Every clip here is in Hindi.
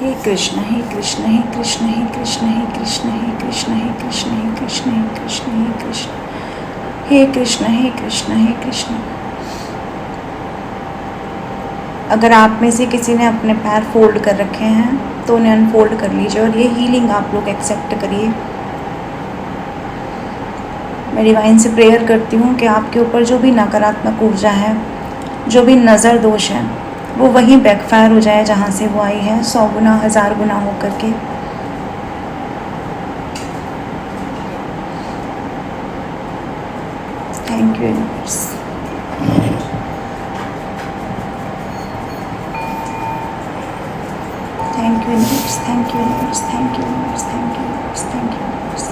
हे कृष्ण हे कृष्ण हे कृष्ण हे कृष्ण हे कृष्ण हे कृष्ण हे कृष्ण हे कृष्ण हे कृष्ण हे कृष्ण हे कृष्ण हे कृष्ण हे कृष्ण। अगर आप में से किसी ने अपने पैर फोल्ड कर रखे हैं तो उन्हें अनफोल्ड कर लीजिए और ये हीलिंग आप लोग एक्सेप्ट करिए। मैं डिवाइन से प्रेयर करती हूँ कि आपके ऊपर जो भी नकारात्मक ऊर्जा है, जो भी नज़र दोष है, वो वहीं बैकफायर हो जाए जहाँ से वो आई है, 100 गुना 1000 गुना हो करके। Thank you universe. Thank you universe, thank you universe, thank you universe, thank you universe, thank you universe.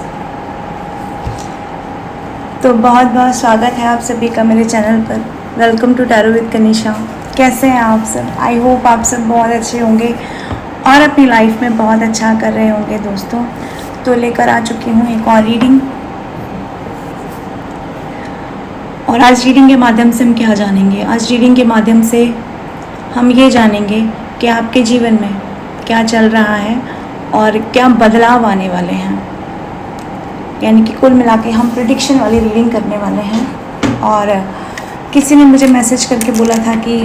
तो बहुत बहुत स्वागत है आप सभी का मेरे चैनल पर। Welcome to tarot with Kanisha. कैसे हैं आप सब? आई होप आप सब बहुत अच्छे होंगे और अपनी लाइफ में बहुत अच्छा कर रहे होंगे दोस्तों। तो लेकर आ चुकी हूँ एक और रीडिंग, और आज रीडिंग के माध्यम से हम क्या जानेंगे? आज रीडिंग के माध्यम से हम ये जानेंगे कि आपके जीवन में क्या चल रहा है और क्या बदलाव आने वाले हैं। यानी कि कुल मिला के हम प्रेडिक्शन वाली रीडिंग करने वाले हैं। और किसी ने मुझे मैसेज करके बोला था कि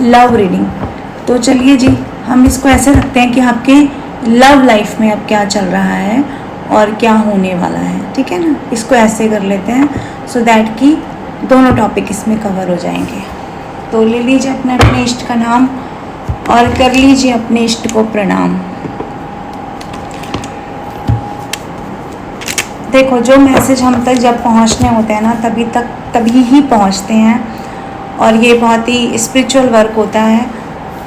लव रीडिंग, तो चलिए जी हम इसको ऐसे रखते हैं कि आपके लव लाइफ में अब क्या चल रहा है और क्या होने वाला है, ठीक है ना? इसको ऐसे कर लेते हैं सो दैट कि दोनों टॉपिक इसमें कवर हो जाएंगे। तो ले लीजिए अपने अपने इष्ट का नाम और कर लीजिए अपने इष्ट को प्रणाम। देखो, जो मैसेज हम तक जब पहुंचने होते हैं ना तभी ही पहुंचते हैं, और ये बहुत ही स्पिरिचुअल वर्क होता है।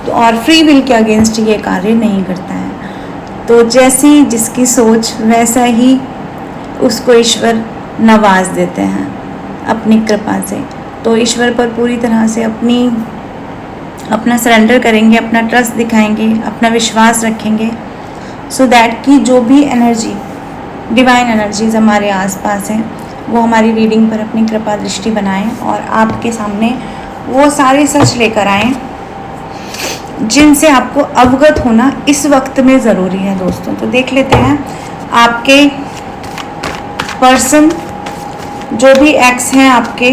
तो और फ्री विल के अगेंस्ट ये कार्य नहीं करता है। तो जैसी जिसकी सोच वैसा ही उसको ईश्वर नवाज देते हैं अपनी कृपा से। तो ईश्वर पर पूरी तरह से अपना सरेंडर करेंगे, अपना ट्रस्ट दिखाएंगे, अपना विश्वास रखेंगे, सो दैट कि जो भी एनर्जी, डिवाइन एनर्जीज हमारे आसपास हैं, वो हमारी रीडिंग पर अपनी कृपा दृष्टि बनाएं और आपके सामने वो सारे सच लेकर आएं जिनसे आपको अवगत होना इस वक्त में ज़रूरी है दोस्तों। तो देख लेते हैं आपके पर्सन, जो भी एक्स हैं आपके,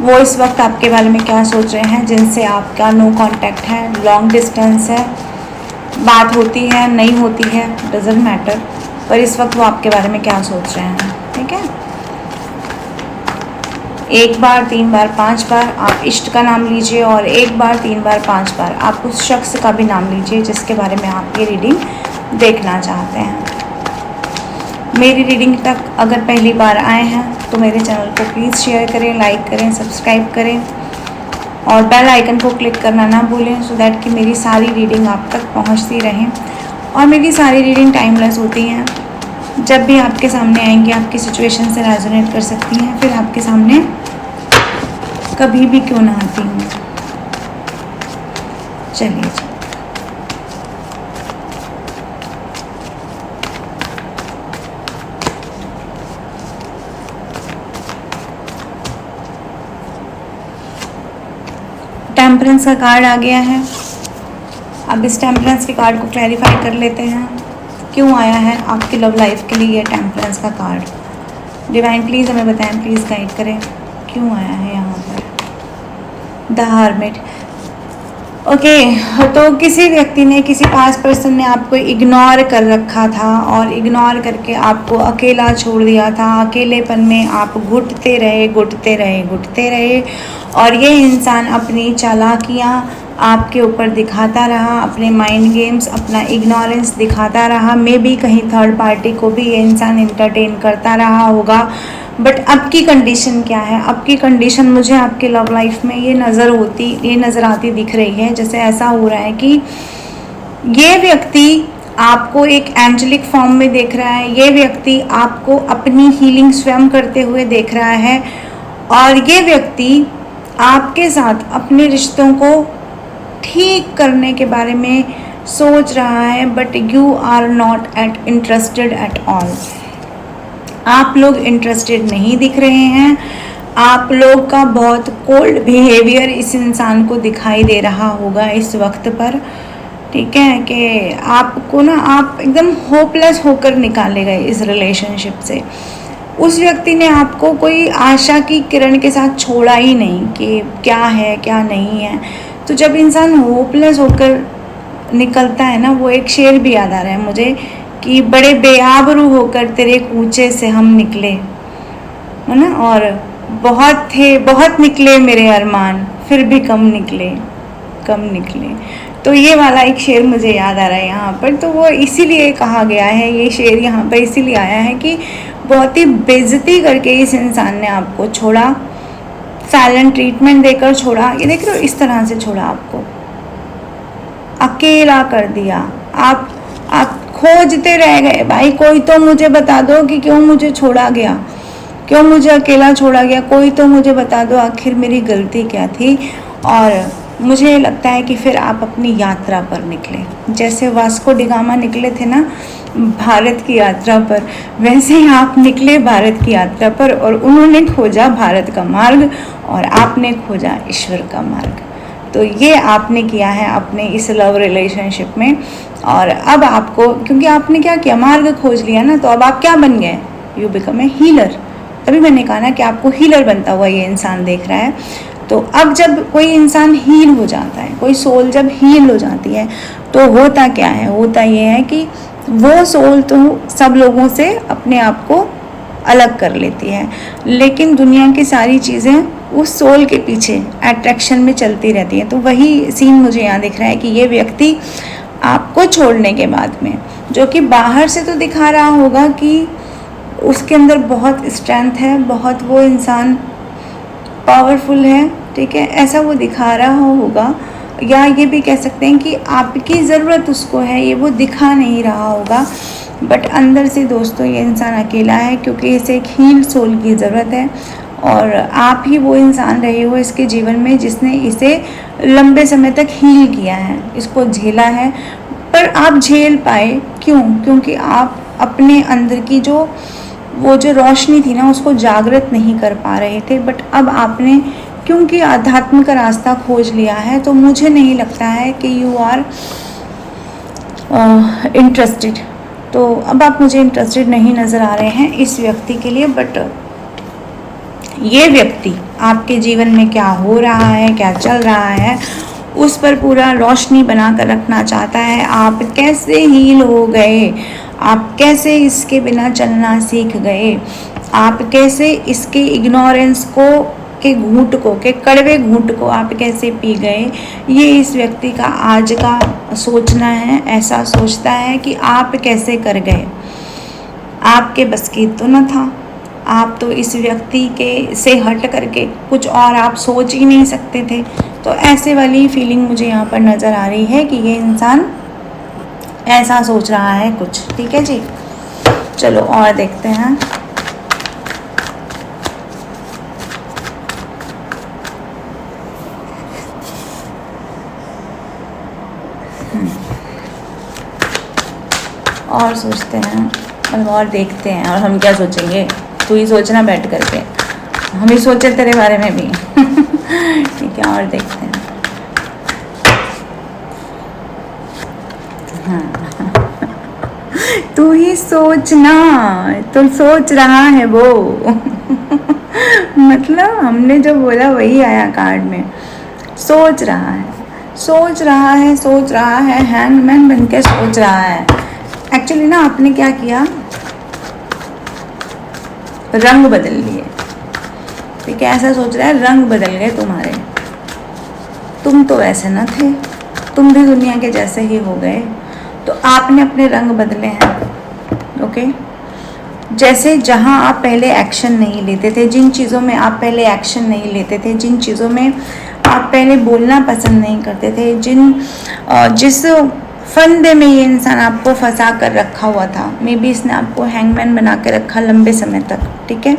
वो इस वक्त आपके बारे में क्या सोच रहे हैं, जिनसे आपका नो कांटेक्ट है, लॉन्ग डिस्टेंस है, बात होती है नहीं होती है, डजंट मैटर, पर इस वक्त वो आपके बारे में क्या सोच रहे हैं, ठीक है? 1 बार 3 बार 5 बार आप इष्ट का नाम लीजिए और 1 बार 3 बार 5 बार आप उस शख्स का भी नाम लीजिए जिसके बारे में आप ये रीडिंग देखना चाहते हैं। मेरी रीडिंग तक अगर पहली बार आए हैं तो मेरे चैनल को प्लीज़ शेयर करें, लाइक करें, सब्सक्राइब करें और बेल आइकन को क्लिक करना ना भूलें, सो दैट कि मेरी सारी रीडिंग आप तक पहुंचती रहें। और मेरी सारी रीडिंग टाइमलेस होती हैं, जब भी आपके सामने आएंगी आपकी सिचुएशन से रेजोनेट कर सकती हैं, फिर आपके सामने कभी भी क्यों ना आती हूँ। चलिए जी, टेम्परेंस का कार्ड आ गया है। अब इस टेम्परेंस के कार्ड को क्लैरिफाई कर लेते हैं, क्यों आया है आपकी लव लाइफ के लिए ये टेम्परेंस का कार्ड। डिवाइन प्लीज़ हमें बताएं, प्लीज़ गाइड करें, क्यों आया है यहाँ पर द हर्मिट। ओके, तो किसी व्यक्ति ने, किसी पास पर्सन ने आपको इग्नोर कर रखा था और इग्नोर करके आपको अकेला छोड़ दिया था। अकेलेपन में आप घुटते रहे और ये इंसान अपनी चालाकियाँ आपके ऊपर दिखाता रहा, अपने माइंड गेम्स, अपना इग्नोरेंस दिखाता रहा। मे बी कहीं थर्ड पार्टी को भी ये इंसान इंटरटेन करता रहा होगा। बट अब की कंडीशन क्या है? अब की कंडीशन मुझे आपके लव लाइफ में ये नज़र आती दिख रही है, जैसे ऐसा हो रहा है कि ये व्यक्ति आपको एक एंजेलिक फॉर्म में देख रहा है, ये व्यक्ति आपको अपनी हीलिंग स्वयं करते हुए देख रहा है, और ये व्यक्ति आपके साथ अपने रिश्तों को ठीक करने के बारे में सोच रहा है, but you are not interested at all. आप लोग इंटरेस्टेड नहीं दिख रहे हैं। आप लोग का बहुत कोल्ड बिहेवियर इस इंसान को दिखाई दे रहा होगा इस वक्त पर, ठीक है, कि आपको ना आप एकदम होपलेस होकर निकाले गए इस रिलेशनशिप से। उस व्यक्ति ने आपको कोई आशा की किरण के साथ छोड़ा ही नहीं कि क्या है क्या नहीं है। तो जब इंसान होपलेस होकर निकलता है ना, वो एक शेर भी याद आ रहा है मुझे कि बड़े बेआबरू होकर तेरे कूचे से हम निकले, है ना, और बहुत थे बहुत निकले मेरे अरमान, फिर भी कम निकले कम निकले। तो ये वाला एक शेर मुझे याद आ रहा है यहाँ पर। तो वो इसीलिए कहा गया है, ये शेर यहाँ पर इसीलिए आया है कि बहुत ही बेइज्जती करके इस इंसान ने आपको छोड़ा, साइलेंट ट्रीटमेंट देकर छोड़ा। ये देख रहे हो, इस तरह से छोड़ा, आपको अकेला कर दिया। आप खोजते रह गए, भाई कोई तो मुझे बता दो कि क्यों मुझे छोड़ा गया, क्यों मुझे अकेला छोड़ा गया, कोई तो मुझे बता दो आखिर मेरी गलती क्या थी। और मुझे लगता है कि फिर आप अपनी यात्रा पर निकले, जैसे वास्को डी गामा निकले थे ना भारत की यात्रा पर, वैसे ही आप निकले भारत की यात्रा पर। और उन्होंने खोजा भारत का मार्ग और आपने खोजा ईश्वर का मार्ग। तो ये आपने किया है अपने इस लव रिलेशनशिप में। और अब आपको, क्योंकि आपने क्या किया, मार्ग खोज लिया ना, तो अब आप क्या बन गए, यू बिकम ए हीलर। तभी मैंने कहा ना कि आपको हीलर बनता हुआ ये इंसान देख रहा है। तो अब जब कोई इंसान हील हो जाता है, कोई सोल जब हील हो जाती है, तो होता क्या है, होता ये है कि वो सोल तो सब लोगों से अपने आप को अलग कर लेती है, लेकिन दुनिया की सारी चीज़ें उस सोल के पीछे अट्रैक्शन में चलती रहती हैं। तो वही सीन मुझे यहाँ दिख रहा है कि ये व्यक्ति आपको छोड़ने के बाद में, जो कि बाहर से तो दिखा रहा होगा कि उसके अंदर बहुत स्ट्रेंथ है, बहुत वो इंसान पावरफुल है, ठीक है, ऐसा वो दिखा रहा होगा, या ये भी कह सकते हैं कि आपकी ज़रूरत उसको है, ये वो दिखा नहीं रहा होगा। बट अंदर से दोस्तों ये इंसान अकेला है, क्योंकि इसे एक हील सोल की ज़रूरत है। और आप ही वो इंसान रहे हो इसके जीवन में जिसने इसे लंबे समय तक हील किया है, इसको झेला है। पर आप झेल पाए क्यों? क्योंकि आप अपने अंदर की वो जो रोशनी थी ना, उसको जागृत नहीं कर पा रहे थे। बट अब आपने क्योंकि आध्यात्म का रास्ता खोज लिया है, तो मुझे नहीं लगता है कि यू आर इंटरेस्टेड। तो अब आप मुझे इंटरेस्टेड नहीं नज़र आ रहे हैं इस व्यक्ति के लिए। बट ये व्यक्ति आपके जीवन में क्या हो रहा है, क्या चल रहा है, उस पर पूरा रोशनी बना कर रखना चाहता है। आप कैसे हील हो गए, आप कैसे इसके बिना चलना सीख गए, आप कैसे इसके इग्नोरेंस को के घूंट को, के कड़वे घूंट को आप कैसे पी गए, ये इस व्यक्ति का आज का सोचना है। ऐसा सोचता है कि आप कैसे कर गए, आपके बस की तो न था। आप तो इस व्यक्ति के से हट करके कुछ और आप सोच ही नहीं सकते थे। तो ऐसे वाली फीलिंग मुझे यहाँ पर नज़र आ रही है कि ये इंसान ऐसा सोच रहा है कुछ। ठीक है जी, चलो और देखते हैं। और सोचते हैं, मतलब और देखते हैं। और हम क्या सोचेंगे, तू ही सोचना बैठ करके, हम ही सोचे तेरे बारे में भी। ठीक है, और देखते हैं। हाँ। तू ही सोचना, तो सोच रहा है वो। मतलब हमने जो बोला वही आया कार्ड में। सोच रहा है, सोच रहा है, सोच रहा है, हैंगमैन बन के सोच रहा है। एक्चुअली ना आपने क्या किया, रंग बदल लिए। ठीक है, ऐसा सोच रहा है रंग बदल गए तुम्हारे। तुम तो वैसे न थे, तुम भी दुनिया के जैसे ही हो गए। तो आपने अपने रंग बदले हैं। ओके, जैसे जहाँ आप पहले एक्शन नहीं लेते थे, जिन चीज़ों में आप पहले एक्शन नहीं लेते थे, जिन चीज़ों में आप पहले बोलना पसंद नहीं करते थे, जिस फंदे में ये इंसान आपको फंसा कर रखा हुआ था, मे बी इसने आपको हैंगमैन बना के रखा लंबे समय तक, ठीक है,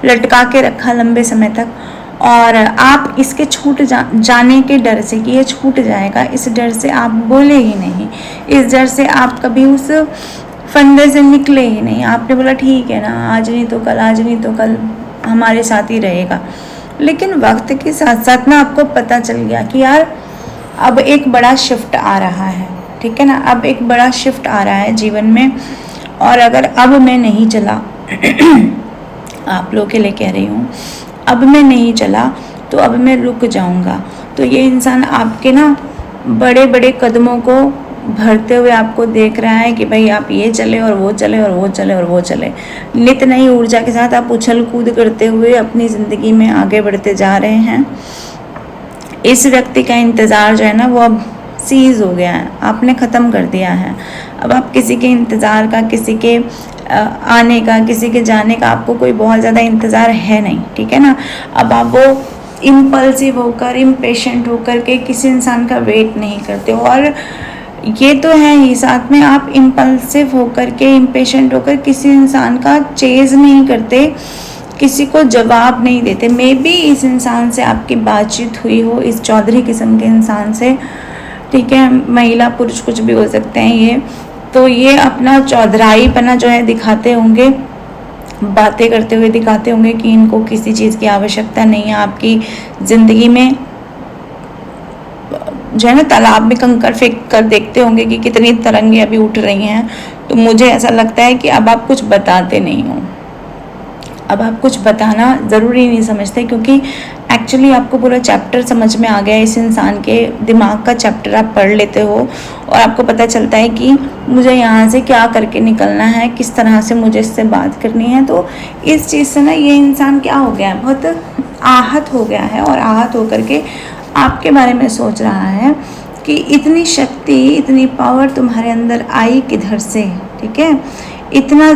लटका के रखा लंबे समय तक। और आप इसके छूट जाने के डर से कि ये छूट जाएगा, इस डर से आप बोले ही नहीं, इस डर से आप कभी उस फंदे से निकले ही नहीं। आपने बोला ठीक है ना, आज नहीं तो कल, आज नहीं तो कल हमारे साथ ही रहेगा। लेकिन वक्त के साथ साथ ना आपको पता चल गया कि यार अब एक बड़ा शिफ्ट आ रहा है, ठीक है ना, अब एक बड़ा शिफ्ट आ रहा है जीवन में, और अगर अब मैं नहीं चला आप लोगों के लिए कह रही हूँ, अब मैं नहीं चला तो अब मैं रुक जाऊँगा। तो ये इंसान आपके ना बड़े बड़े कदमों को भरते हुए आपको देख रहा है कि भाई आप ये चले और वो चले और वो चले और वो चले। नित नई ऊर्जा के साथ आप उछल कूद करते हुए अपनी ज़िंदगी में आगे बढ़ते जा रहे हैं। इस व्यक्ति का इंतज़ार जो है ना वो अब सीज हो गया है, आपने ख़त्म कर दिया है। अब आप किसी के इंतज़ार का, किसी के आने का, किसी के जाने का आपको कोई बहुत ज़्यादा इंतज़ार है नहीं, ठीक है ना। अब आप वो इम्पल्सिव होकर, इम्पेशेंट होकर के किसी इंसान का वेट नहीं करते हो। और ये तो है ही, साथ में आप इम्पल्सिव होकर के, इम्पेशेंट होकर किसी इंसान का चेज़ नहीं करते, किसी को जवाब नहीं देते। मे बी इस इंसान से आपकी बातचीत हुई हो, इस चौधरी किस्म के इंसान से, ठीक है, महिला पुरुष कुछ भी हो सकते हैं ये। तो ये अपना चौधराईपना जो है दिखाते होंगे, बातें करते हुए दिखाते होंगे कि इनको किसी चीज़ की आवश्यकता नहीं है। आपकी ज़िंदगी में जो है ना तालाब में कंकर फेंक कर देखते होंगे कि कितनी तरंगें अभी उठ रही हैं। तो मुझे ऐसा लगता है कि अब आप कुछ बताते नहीं हो, अब आप कुछ बताना ज़रूरी नहीं समझते, क्योंकि एक्चुअली आपको पूरा चैप्टर समझ में आ गया। इस इंसान के दिमाग का चैप्टर आप पढ़ लेते हो और आपको पता चलता है कि मुझे यहाँ से क्या करके निकलना है, किस तरह से मुझे इससे बात करनी है। तो इस चीज़ से ना ये इंसान क्या हो गया है, बहुत आहत हो गया है, और आहत होकर के आपके बारे में सोच रहा है कि इतनी शक्ति, इतनी पावर तुम्हारे अंदर आई किधर से, ठीक है। इतना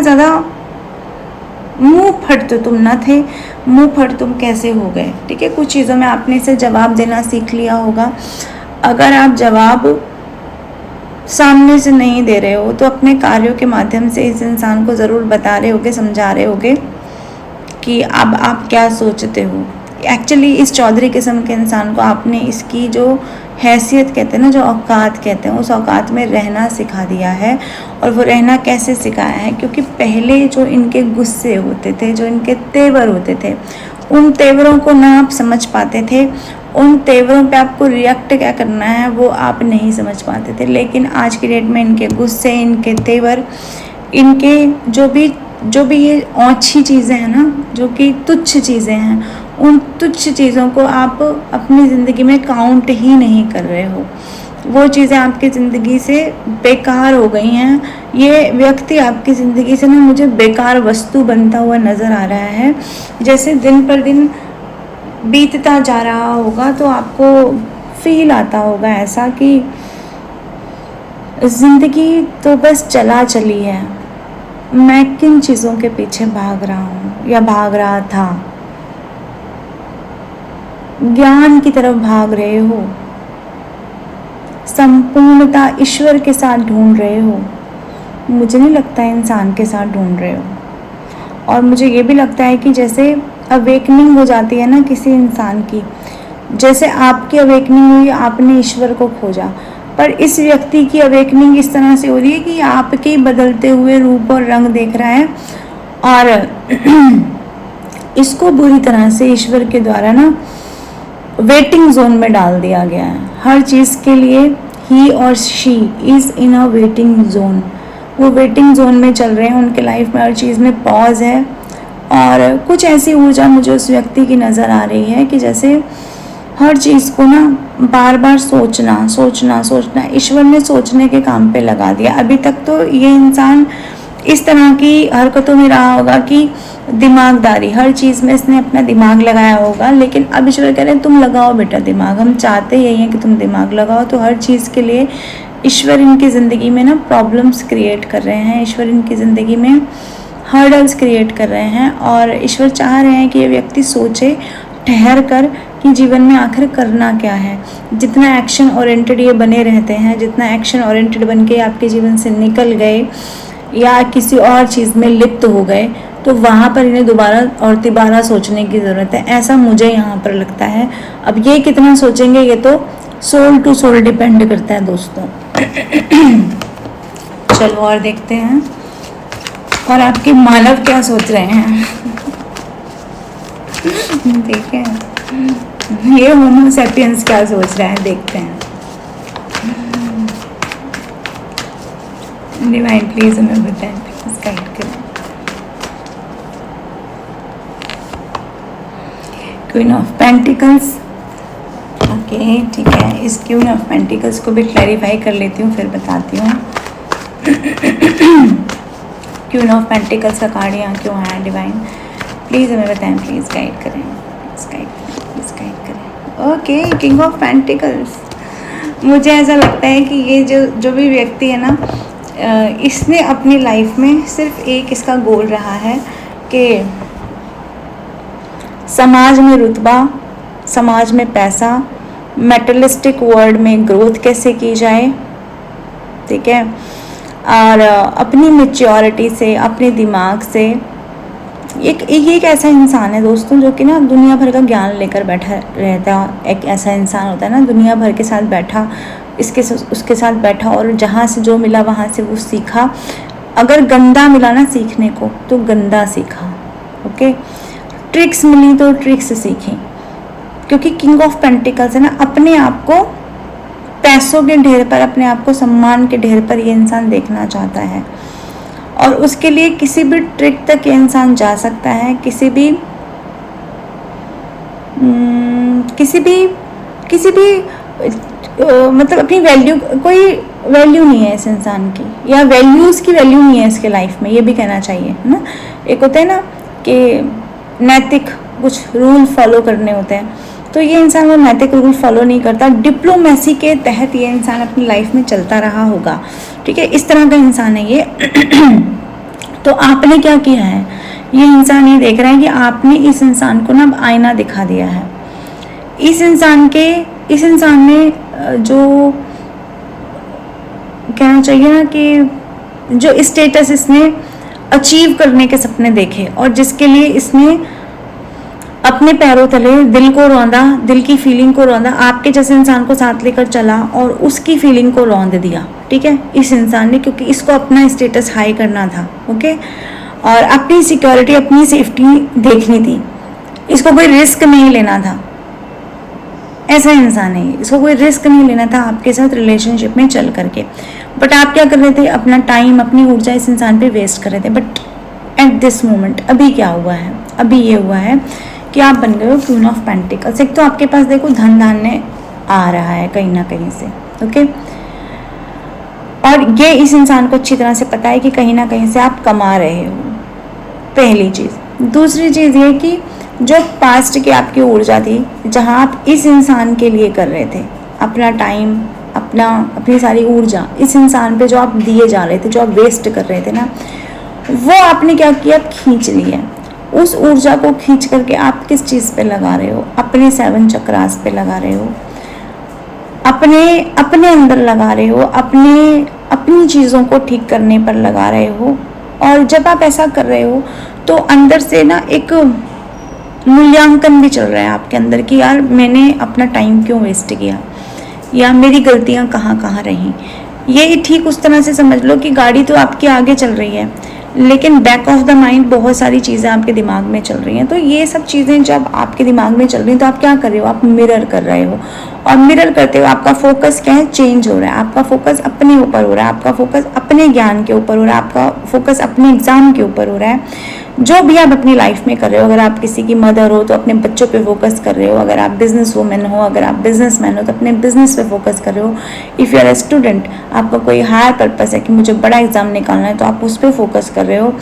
ज़्यादा मुंह फट तो तुम न थे, मुंह फट तुम कैसे हो गए, ठीक है। कुछ चीज़ों में आपने इसे जवाब देना सीख लिया होगा। अगर आप जवाब सामने से नहीं दे रहे हो तो अपने कार्यों के माध्यम से इस इंसान को ज़रूर बता रहे होगे, समझा रहे होगे कि अब आप क्या सोचते हो। एक्चुअली इस चौधरी किस्म के इंसान को आपने इसकी जो हैसियत कहते हैं ना, जो औकात कहते हैं, उस औकात में रहना सिखा दिया है। और वो रहना कैसे सिखाया है, क्योंकि पहले जो इनके गुस्से होते थे, जो इनके तेवर होते थे, उन तेवरों को ना आप समझ पाते थे, उन तेवरों पे आपको रिएक्ट क्या करना है वो आप नहीं समझ पाते थे। लेकिन आज की डेट में इनके गुस्से, इनके तेवर, इनके जो भी ये औछी चीज़ें हैं ना, जो कि तुच्छ चीज़ें हैं, उन तुच्छ चीज़ों को आप अपनी ज़िंदगी में काउंट ही नहीं कर रहे हो। वो चीज़ें आपकी ज़िंदगी से बेकार हो गई हैं। ये व्यक्ति आपकी ज़िंदगी से ना मुझे बेकार वस्तु बनता हुआ नज़र आ रहा है। जैसे दिन पर दिन बीतता जा रहा होगा तो आपको फील आता होगा ऐसा कि ज़िंदगी तो बस चला चली है, मैं किन चीज़ों के पीछे भाग रहा हूँ या भाग रहा था। ज्ञान की तरफ भाग रहे हो, संपूर्णता ईश्वर के साथ ढूंढ रहे हो, मुझे नहीं लगता इंसान के साथ ढूंढ रहे हो। और मुझे ये भी लगता है कि जैसे अवेकनिंग हो जाती है ना किसी इंसान की, जैसे आपकी अवेकनिंग हुई, आपने ईश्वर को खोजा, पर इस व्यक्ति की अवेकनिंग इस तरह से हो रही है कि आपके बदलते हुए रूप और रंग देख रहा है, और इसको बुरी तरह से ईश्वर के द्वारा ना वेटिंग जोन में डाल दिया गया है। हर चीज़ के लिए ही और she is in a waiting zone, वो वेटिंग जोन में चल रहे हैं। उनके लाइफ में हर चीज़ में पॉज है, और कुछ ऐसी ऊर्जा मुझे उस व्यक्ति की नज़र आ रही है कि जैसे हर चीज़ को ना बार बार सोचना ईश्वर ने सोचने के काम पे लगा दिया। अभी तक तो ये इंसान इस तरह की हरकतों में रहा होगा कि दिमागदारी, हर चीज़ में इसने अपना दिमाग लगाया होगा, लेकिन अब ईश्वर कह रहे हैं तुम लगाओ बेटा दिमाग, हम चाहते यही हैं कि तुम दिमाग लगाओ। तो हर चीज़ के लिए ईश्वर इनकी ज़िंदगी में ना प्रॉब्लम्स क्रिएट कर रहे हैं, ईश्वर इनकी ज़िंदगी में हर्डल्स क्रिएट कर रहे हैं, और ईश्वर चाह रहे हैं कि ये व्यक्ति सोचे ठहर कर कि जीवन में आखिर करना क्या है। जितना एक्शन ओरिएंटेड ये बने रहते हैं, जितना एक्शन ओरिएंटेड बन के आपके जीवन से निकल गए या किसी और चीज़ में लिप्त हो गए, तो वहाँ पर इन्हें दोबारा और तिबारा सोचने की ज़रूरत है, ऐसा मुझे यहाँ पर लगता है। अब ये कितना सोचेंगे ये तो सोल टू सोल डिपेंड करता है दोस्तों। चलो और देखते हैं। और आपके मानव क्या सोच रहे हैं। ठीक है, ये होमो सैपियंस क्या सोच रहा है, देखते हैं। डिवाइन प्लीज हमें बताएं, प्लीज गाइड करें। क्वीन ऑफ पेंटिकल्स, ओके ठीक है, इस क्वीन ऑफ पेंटिकल्स को भी क्लैरिफाई कर लेती हूँ, फिर बताती हूँ। क्वीन ऑफ पेंटिकल्स का कार्ड यहाँ क्यों आया, डिवाइन प्लीज़ हमें बताएं, प्लीज़ गाइड करें, प्लीज़ गाइड करें, प्लीज़ गाइड करें। ओके, किंग ऑफ पेंटिकल्स, मुझे ऐसा लगता है कि ये जो भी व्यक्ति है ना, इसने अपनी लाइफ में सिर्फ एक इसका गोल रहा है कि समाज में रुतबा, समाज में पैसा, मेटलिस्टिक वर्ल्ड में ग्रोथ कैसे की जाए, ठीक है, और अपनी मैच्योरिटी से, अपने दिमाग से। एक ऐसा इंसान है दोस्तों जो कि ना दुनिया भर का ज्ञान लेकर बैठा रहता है। एक ऐसा इंसान होता है ना दुनिया भर के साथ बैठा, उसके साथ बैठा और जहाँ से जो मिला वहाँ से वो सीखा। अगर गंदा मिला ना सीखने को तो गंदा सीखा, ओके। ट्रिक्स मिली तो ट्रिक्स सीखी, क्योंकि किंग ऑफ पेंटिकल्स है ना, अपने आप को पैसों के ढेर पर, अपने आप को सम्मान के ढेर पर ये इंसान देखना चाहता है और उसके लिए किसी भी ट्रिक तक ये इंसान जा सकता है, किसी भी मतलब अपनी वैल्यू, कोई वैल्यू नहीं है इस इंसान की, या वैल्यूज़ की वैल्यू नहीं है इसके लाइफ में, ये भी कहना चाहिए, है ना। एक होता है ना कि नैतिक कुछ रूल फॉलो करने होते हैं, तो ये इंसान वो नैतिक रूल फॉलो नहीं करता। डिप्लोमेसी के तहत ये इंसान अपनी लाइफ में चलता रहा होगा, ठीक है, इस तरह का इंसान है ये। तो आपने क्या किया है, ये इंसान ये देख रहा है कि आपने इस इंसान को ना आईना दिखा दिया है। इस इंसान ने जो कहना चाहिए ना कि जो स्टेटस इसने अचीव करने के सपने देखे और जिसके लिए इसने अपने पैरों तले दिल को रौंदा, दिल की फीलिंग को रौंदा, आपके जैसे इंसान को साथ लेकर चला और उसकी फीलिंग को रौंद दिया, ठीक है, इस इंसान ने, क्योंकि इसको अपना स्टेटस हाई करना था, ओके, और अपनी सिक्योरिटी, अपनी सेफ्टी देखनी थी, इसको कोई रिस्क नहीं लेना था। ऐसा इंसान है, इसको कोई रिस्क नहीं लेना था आपके साथ रिलेशनशिप में चल करके। बट आप क्या कर रहे थे, अपना टाइम, अपनी ऊर्जा इस इंसान पे वेस्ट कर रहे थे। बट एट दिस मोमेंट अभी क्या हुआ है, अभी ये हुआ है कि आप बन गए हो क्वीन ऑफ पेंटिकल्स। एक तो आपके पास देखो धन धान्य आ रहा है कहीं ना कहीं से, ओके, और ये इस इंसान को अच्छी तरह से पता है कि कहीं ना कहीं से आप कमा रहे हो, पहली चीज़। दूसरी चीज़ ये कि जो पास्ट की आपकी ऊर्जा थी, जहाँ आप इस इंसान के लिए कर रहे थे अपना टाइम, अपनी सारी ऊर्जा इस इंसान पे जो आप दिए जा रहे थे, जो आप वेस्ट कर रहे थे ना, वो आपने क्या किया, खींच लिया। उस ऊर्जा को खींच करके आप किस चीज़ पे लगा रहे हो, अपने 7 चक्रास पे लगा रहे हो, अपने अंदर लगा रहे हो, अपनी चीज़ों को ठीक करने पर लगा रहे हो। और जब आप ऐसा कर रहे हो तो अंदर से ना एक मूल्यांकन भी चल रहा है आपके अंदर कि यार मैंने अपना टाइम क्यों वेस्ट किया, या मेरी गलतियाँ कहाँ कहाँ रहीं। ये ठीक उस तरह से समझ लो कि गाड़ी तो आपकी आगे चल रही है, लेकिन बैक ऑफ द माइंड बहुत सारी चीज़ें आपके दिमाग में चल रही हैं। तो ये सब चीज़ें जब आपके दिमाग में चल रही हैं तो आप क्या कर रहे हो, आप मिरर कर रहे हो, और मिरर करते हुए आपका फोकस क्या है, चेंज हो रहा है। आपका फोकस अपने ऊपर हो रहा है, आपका फोकस अपने ज्ञान के ऊपर हो रहा है, आपका फोकस अपने एग्जाम के ऊपर हो रहा है। जो भी आप अपनी लाइफ में कर रहे हो, अगर आप किसी की मदर हो तो अपने बच्चों पे फोकस कर रहे हो, अगर आप बिजनेस वूमेन हो, अगर आप बिजनेसमैन हो तो अपने बिजनेस पे फोकस कर रहे हो। If you are a student, आपका कोई हायर पर्पस है कि मुझे बड़ा एग्जाम निकालना है, तो आप उस पर फोकस कर रहे हो।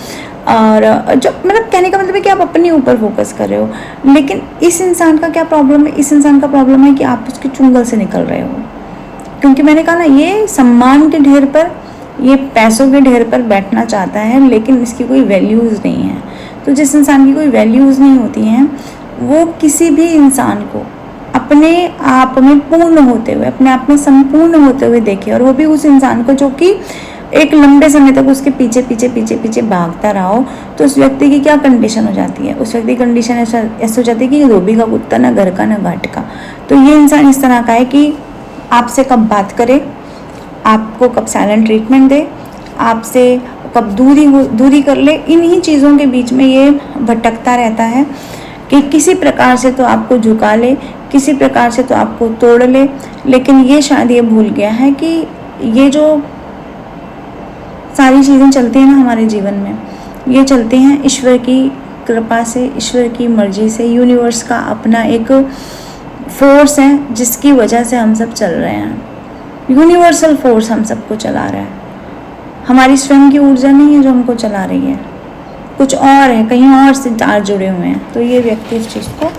और जो मतलब कहने का मतलब है कि आप अपने ऊपर फोकस कर रहे हो। लेकिन इस इंसान का क्या प्रॉब्लम है, इस इंसान का प्रॉब्लम है कि आप उसके चुंगल से निकल रहे हो। क्योंकि मैंने कहा ना, ये सम्मान के ढेर पर, ये पैसों के ढेर पर बैठना चाहता है, लेकिन इसकी कोई वैल्यूज़ नहीं है। तो जिस इंसान की कोई वैल्यूज़ नहीं होती हैं, वो किसी भी इंसान को अपने आप में पूर्ण होते हुए, अपने आप में संपूर्ण होते हुए देखे, और वो भी उस इंसान को जो कि एक लंबे समय तक उसके पीछे पीछे पीछे पीछे भागता रहा हो। तो उस व्यक्ति की क्या कंडीशन हो जाती है, उस व्यक्ति की कंडीशन ऐसे हो जाती है कि धोबी का कुत्ता, ना घर का ना घाट का। तो ये इंसान इस तरह का है कि आपसे कब बात करे, आपको कब साइलेंट ट्रीटमेंट दे, आपसे कब दूरी कर ले, इन्हीं चीज़ों के बीच में ये भटकता रहता है कि किसी प्रकार से तो आपको झुका ले, किसी प्रकार से तो आपको तोड़ ले। लेकिन ये शायद ये भूल गया है कि ये जो सारी चीज़ें चलती हैं ना हमारे जीवन में, ये चलती हैं ईश्वर की कृपा से, ईश्वर की मर्जी से। यूनिवर्स का अपना एक फोर्स है जिसकी वजह से हम सब चल रहे हैं। यूनिवर्सल फोर्स हम सबको चला रहा है। हमारी स्वयं की ऊर्जा नहीं है जो हमको चला रही है, कुछ और है, कहीं और से तार जुड़े हुए हैं। तो ये व्यक्ति इस चीज़ को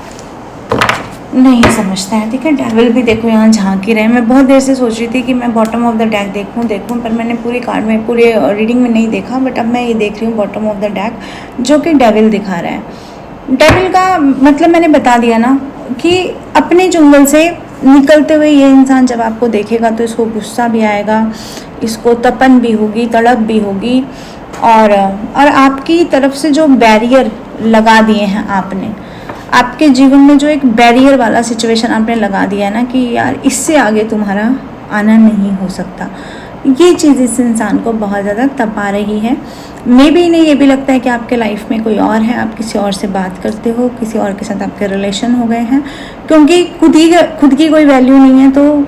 नहीं समझता है, ठीक है। डेविल भी देखो यहाँ झांक ही रहे हैं। मैं बहुत देर से सोच रही थी कि मैं बॉटम ऑफ द डेक देखूं, पर मैंने पूरी कार्ड में, पूरे रीडिंग में नहीं देखा। बट अब मैं ये देख रही हूँ बॉटम ऑफ द डेक, जो कि डेविल दिखा रहा है। डेविल का मतलब मैंने बता दिया ना कि अपने चुंगल से निकलते हुए ये इंसान जब आपको देखेगा तो इसको गुस्सा भी आएगा, इसको तपन भी होगी, तड़प भी होगी। और आपकी तरफ से जो बैरियर लगा दिए हैं आपने, आपके जीवन में जो एक बैरियर वाला सिचुएशन आपने लगा दिया है ना कि यार इससे आगे तुम्हारा आना नहीं हो सकता, ये चीज़ इस इंसान को बहुत ज़्यादा तपा रही है। मे बी इन्हें ये भी लगता है कि आपके लाइफ में कोई और है, आप किसी और से बात करते हो, किसी और के साथ आपके रिलेशन हो गए हैं, क्योंकि खुद की कोई वैल्यू नहीं है। तो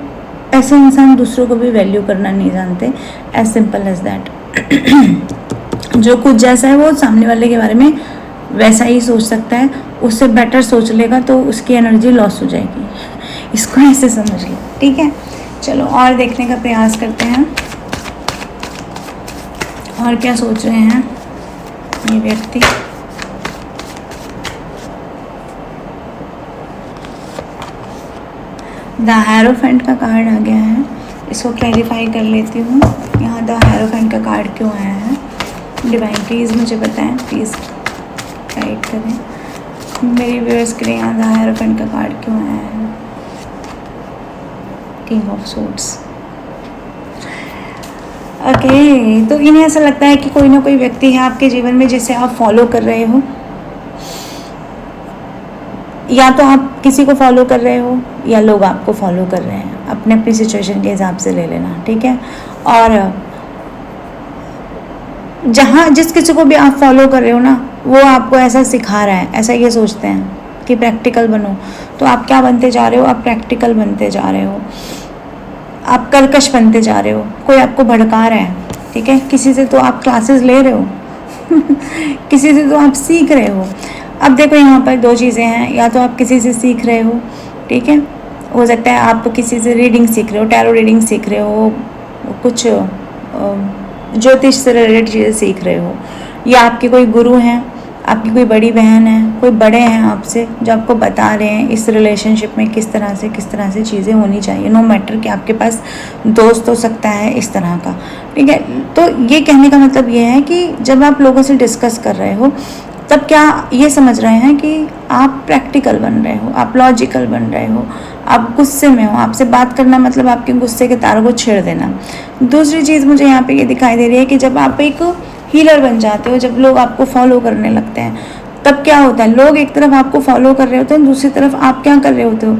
ऐसे इंसान दूसरों को भी वैल्यू करना नहीं जानते, एज सिंपल एज दैट। जो कुछ जैसा है वो सामने वाले के बारे में वैसा ही सोच सकता है, उससे बेटर सोच लेगा तो उसकी एनर्जी लॉस हो जाएगी। इसको ऐसे समझ लो, ठीक है। चलो और देखने का प्रयास करते हैं, और क्या सोच रहे हैं ये व्यक्ति। द हैरोफेंट का कार्ड आ गया है, इसको क्लैरिफाई कर लेती हूँ। यहाँ द हैरोफेंट का कार्ड क्यों आया है, डिवाइन प्लीज़ मुझे बताएं, प्लीज़ गाइड करें मेरे व्यूअर्स के लिए। यहाँ द हैरोफेंट का कार्ड क्यों आया है, किंग ऑफ सोर्ड्स। ओके, तो इन्हें ऐसा लगता है कि कोई ना कोई व्यक्ति है आपके जीवन में जिसे आप फॉलो कर रहे हो, या तो आप किसी को फॉलो कर रहे हो या लोग आपको फॉलो कर रहे हैं। अपने अपनी सिचुएशन के हिसाब से ले लेना, ठीक है। और जहाँ जिस किसी को भी आप फॉलो कर रहे हो ना, वो आपको ऐसा सिखा रहा है, ऐसा ये सोचते हैं कि प्रैक्टिकल बनो। तो आप क्या बनते जा रहे हो, आप प्रैक्टिकल बनते जा रहे हो, आप कर्कश बनते जा रहे हो। कोई आपको भड़का रहा है, ठीक है। किसी से तो आप क्लासेस ले रहे हो किसी से तो आप सीख रहे हो। अब देखो यहाँ पर दो चीज़ें हैं, या तो आप किसी से सीख रहे हो, ठीक है, हो सकता है आप किसी से रीडिंग सीख रहे हो, टैरो रीडिंग सीख रहे हो, कुछ ज्योतिष से रिलेटेड चीज़ें सीख रहे हो, या आपके कोई गुरु हैं, आपकी कोई बड़ी बहन है, कोई बड़े हैं आपसे जो आपको बता रहे हैं इस रिलेशनशिप में किस तरह से चीज़ें होनी चाहिए। नो मैटर कि आपके पास दोस्त हो सकता है इस तरह का, ठीक है। तो ये कहने का मतलब ये है कि जब आप लोगों से डिस्कस कर रहे हो तब क्या ये समझ रहे हैं कि आप प्रैक्टिकल बन रहे हो, आप लॉजिकल बन रहे हो, आप गुस्से में हो। आपसे बात करना मतलब आपके गुस्से के तारों को छेड़ देना। दूसरी चीज़ मुझे यहाँ पे ये दिखाई दे रही है कि जब आप एक हीलर बन जाते हो, जब लोग आपको फॉलो करने लगते हैं, तब क्या होता है, लोग एक तरफ आपको फॉलो कर रहे होते हैं, दूसरी तरफ आप क्या कर रहे होते हो,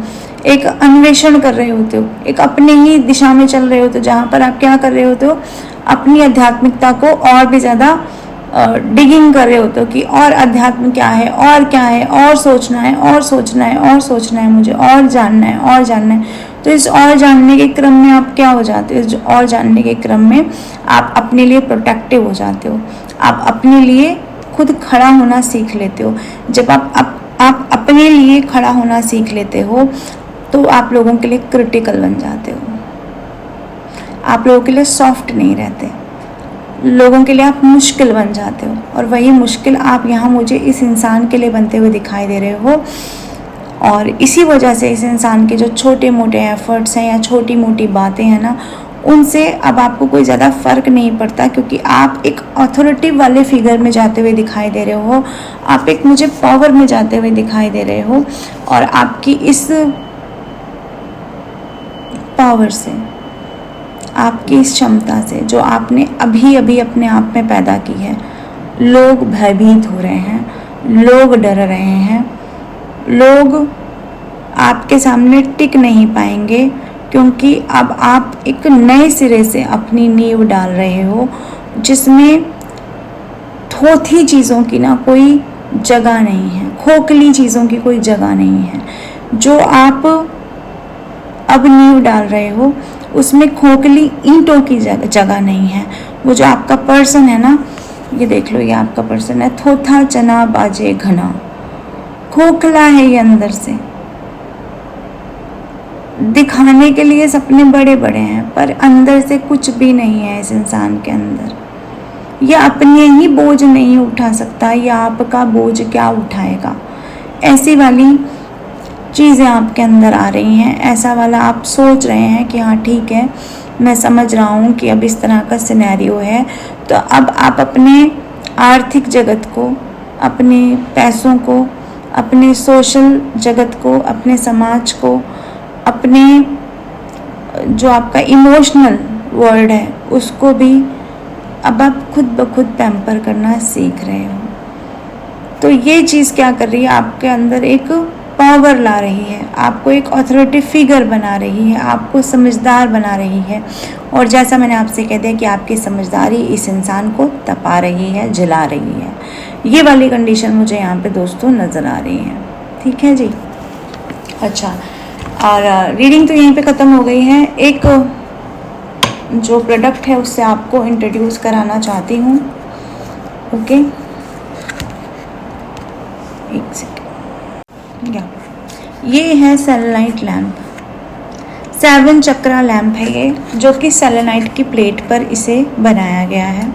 एक अन्वेषण कर रहे होते हो, एक अपने ही दिशा में चल रहे होते हो, जहाँ पर आप क्या कर रहे होते हो, अपनी आध्यात्मिकता को और भी ज़्यादा डिगिंग कर रहे होते हो कि और अध्यात्म क्या है, और क्या है, और सोचना है, और सोचना है, और सोचना है, मुझे और जानना है, और जानना है। तो इस और जानने के क्रम में आप क्या हो जाते हो, इस और जानने के क्रम में आप अपने लिए प्रोटेक्टिव हो जाते हो, आप अपने लिए खुद खड़ा होना सीख लेते हो। जब आप अपने लिए खड़ा होना सीख लेते हो तो आप लोगों के लिए क्रिटिकल बन जाते हो, आप लोगों के लिए सॉफ्ट नहीं रहते, लोगों के लिए आप मुश्किल बन जाते हो। और वही मुश्किल आप यहाँ मुझे इस इंसान के लिए बनते हुए दिखाई दे रहे हो। और इसी वजह से इस इंसान के जो छोटे मोटे एफर्ट्स हैं या छोटी मोटी बातें हैं ना, उनसे अब आपको कोई ज़्यादा फ़र्क नहीं पड़ता, क्योंकि आप एक अथॉरिटी वाले फिगर में जाते हुए दिखाई दे रहे हो, आप एक मुझे पावर में जाते हुए दिखाई दे रहे हो। और आपकी इस पावर से, आपकी इस क्षमता से जो आपने अभी अभी अपने आप में पैदा की है, लोग भयभीत हो रहे हैं, लोग डर रहे हैं, लोग आपके सामने टिक नहीं पाएंगे, क्योंकि अब आप एक नए सिरे से अपनी नींव डाल रहे हो, जिसमें थोथी चीज़ों की ना कोई जगह नहीं है, खोखली चीज़ों की कोई जगह नहीं है। जो आप अब नींव डाल रहे हो उसमें खोखली ईंटों की जगह नहीं है। वो जो आपका पर्सन है ना, ये देख लो, ये आपका पर्सन है, थोथा चना बाजे घना, खोखला है ये अंदर से। दिखाने के लिए सपने बड़े बड़े हैं पर अंदर से कुछ भी नहीं है इस इंसान के अंदर। ये अपने ही बोझ नहीं उठा सकता, या आपका बोझ क्या उठाएगा। ऐसी वाली चीज़ें आपके अंदर आ रही हैं, ऐसा वाला आप सोच रहे हैं कि हाँ ठीक है, मैं समझ रहा हूँ कि अब इस तरह का सिनेरियो है। तो अब आप अपने आर्थिक जगत को, अपने पैसों को, अपने सोशल जगत को, अपने समाज को, अपने जो आपका इमोशनल वर्ल्ड है उसको भी अब आप खुद ब खुद पैम्पर करना सीख रहे हो। तो ये चीज़ क्या कर रही है, आपके अंदर एक पावर ला रही है, आपको एक अथॉरिटी फिगर बना रही है, आपको समझदार बना रही है। और जैसा मैंने आपसे कह दिया कि आपकी समझदारी इस इंसान को तपा रही है, जला रही है। ये वाली कंडीशन मुझे यहाँ पे दोस्तों नज़र आ रही है। ठीक है जी। अच्छा, और रीडिंग तो यहीं पे ख़त्म हो गई है। एक जो प्रोडक्ट है उससे आपको इंट्रोड्यूस कराना चाहती हूँ। ओके, एक सेकेंड। ये है सेलेनाइट लैम्प, 7 चक्रा लैम्प है ये, जो कि सेलेनाइट की प्लेट पर इसे बनाया गया है।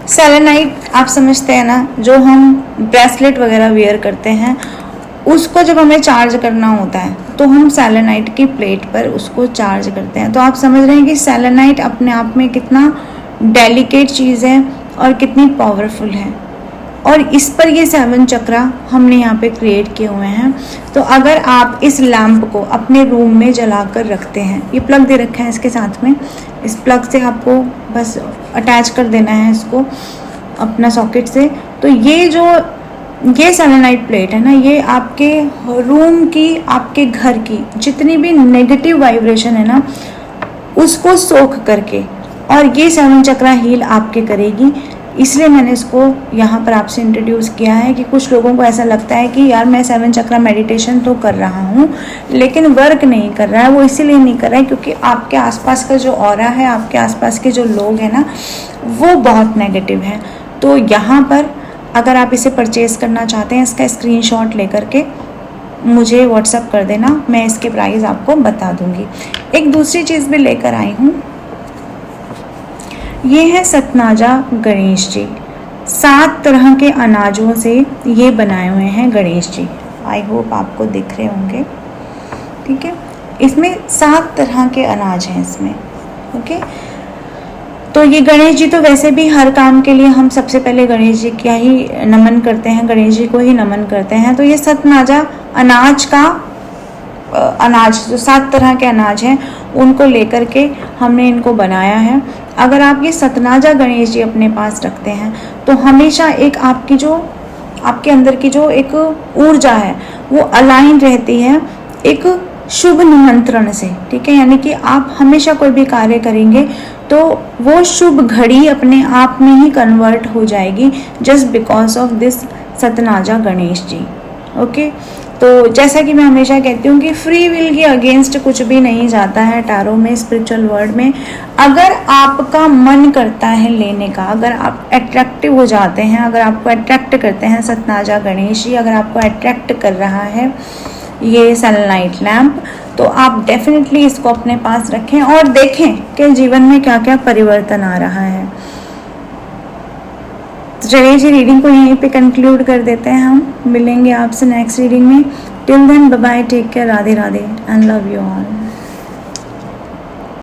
सेलेनाइट आप समझते हैं ना, जो हम ब्रेसलेट वगैरह वेयर करते हैं, उसको जब हमें चार्ज करना होता है तो हम सेलेनाइट की प्लेट पर उसको चार्ज करते हैं। तो आप समझ रहे हैं कि सेलेनाइट अपने आप में कितना डेलिकेट चीज़ है और कितनी पावरफुल है। और इस पर ये 7 चक्रा हमने यहाँ पे क्रिएट किए हुए हैं। तो अगर आप इस लैम्प को अपने रूम में जला कर रखते हैं, ये प्लग दे रखा है इसके साथ में, इस प्लग से आपको बस अटैच कर देना है इसको अपना सॉकेट से। तो ये सेलेनाइट प्लेट है ना, ये आपके रूम की, आपके घर की जितनी भी नेगेटिव वाइब्रेशन है ना, उसको सोख करके, और ये 7 चक्रा हील आपके करेगी। इसलिए मैंने इसको यहाँ पर आपसे इंट्रोड्यूस किया है कि कुछ लोगों को ऐसा लगता है कि यार मैं 7 चक्रा मेडिटेशन तो कर रहा हूँ लेकिन वर्क नहीं कर रहा है। वो इसीलिए नहीं कर रहा है क्योंकि आपके आसपास का जो ऑरा है, आपके आसपास के जो लोग हैं ना, वो बहुत नेगेटिव हैं। तो यहाँ पर अगर आप इसे परचेज़ करना चाहते हैं, इसका स्क्रीनशॉट लेकर के मुझे व्हाट्सएप कर देना, मैं इसके प्राइस आपको बता दूंगी। एक दूसरी चीज़ भी लेकर आई हूँ, ये है सतनाजा गणेश जी। 7 तरह के अनाजों से ये बनाए हुए हैं गणेश जी। आई होप आपको दिख रहे होंगे। ठीक है, इसमें 7 तरह के अनाज हैं इसमें। ओके, तो ये गणेश जी तो वैसे भी हर काम के लिए हम सबसे पहले गणेश जी का ही नमन करते हैं, गणेश जी को ही नमन करते हैं। तो ये सतनाजा अनाज का अनाज, जो 7 तरह के अनाज हैं उनको लेकर के हमने इनको बनाया है। अगर आप ये सतनाजा गणेश जी अपने पास रखते हैं तो हमेशा एक आपकी जो आपके अंदर की जो एक ऊर्जा है वो अलाइन रहती है एक शुभ निमंत्रण से। ठीक है, यानी कि आप हमेशा कोई भी कार्य करेंगे तो वो शुभ घड़ी अपने आप में ही कन्वर्ट हो जाएगी, जस्ट बिकॉज ऑफ दिस सतनाजा गणेश जी। ओके, तो जैसा कि मैं हमेशा कहती हूँ कि फ्री विल के अगेंस्ट कुछ भी नहीं जाता है टैरो में, स्पिरिचुअल वर्ल्ड में। अगर आपका मन करता है लेने का, अगर आप अट्रैक्टिव हो जाते हैं, अगर आपको अट्रैक्ट करते हैं सतनाजा गणेश जी, अगर आपको अट्रैक्ट कर रहा है ये सेलेनाइट लैम्प, तो आप डेफिनेटली इसको अपने पास रखें और देखें कि जीवन में क्या क्या परिवर्तन आ रहा है। तो चलिए जी, रीडिंग को यहीं पे कंक्लूड कर देते हैं। हम मिलेंगे आपसे नेक्स्ट रीडिंग में। Till then bye bye, take care, Radhe Radhe and love you all.